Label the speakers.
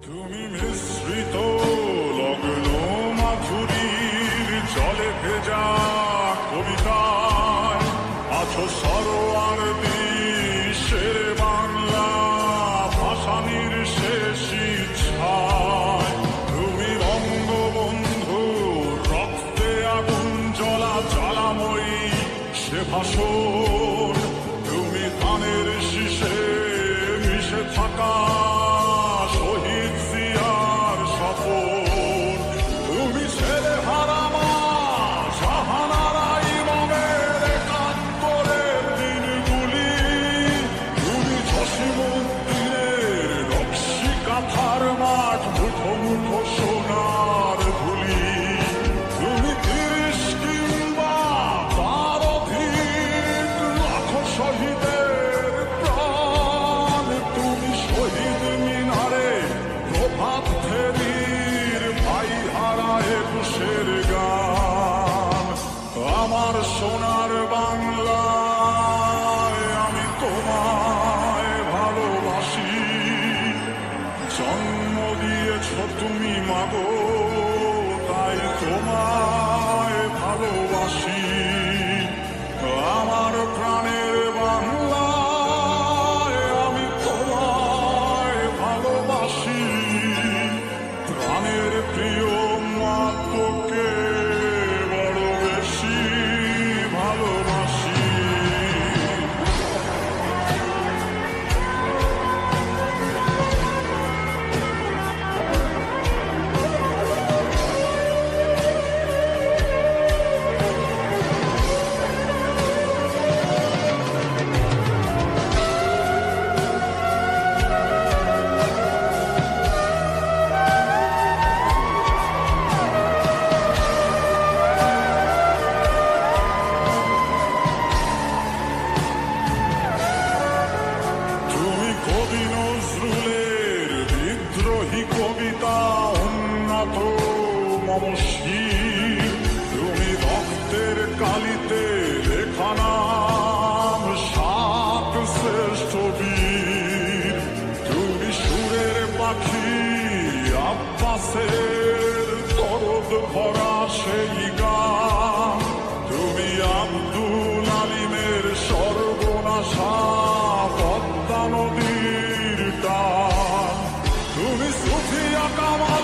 Speaker 1: তুমি মিশ্রিত লগ্ন মাধুরীর জলে ভেজা কবিতায় আছো সরোয়ার দেশের বাংলা ভাষানির শেষ ইচ্ছায়। তুমি বঙ্গবন্ধু রক্তে আগুন জ্বলা জ্বালাময়ী সে ভাষণ। তুমি ধানের শীষে মিশে থাকা শহীদ জিয়ার সফর। তুমি ছেলে হারা মা শাহানারা ইমামের একাত্তরের দিনগুলি। তুমি জসিমউদ্দিনের নকশি কাঁথার মাঠ মুঠো মুঠো সোনার ধুলি। তুমি ৩০ কিংবা তার অধিক লাখো শহীদের প্রাণ। তুমি শহীদ মিনারে প্রভাত ফেরির ভাই হারা একুশের গান। আমার সোনার বাংলায় আমি তোমায় ভালোবাসি। জন্ম দিয়েছ তুমি মাগো তাই তোমায় ভালোবাসি। আমার প্রাণের বাংলায় আমি তোমায় ভালোবাসি। প্রাণের প্রিয় মা তোকে বড় বেশি ভালোবাসি। তুমি কবি নজরুলের বিদ্রোহী কবিতা উন্নত মমশী। তুমি রক্তের কালিতে লেখা নাম সাত শ্রেষ্ঠ বীর। তুমি সুরের পাখি আব্বাসের দরদ ভরা সেই গান। তুমি আব্দুল আলিমের সর্বনাশা পদ্মা নদীর টান। তুমি সুফিয়া কামাল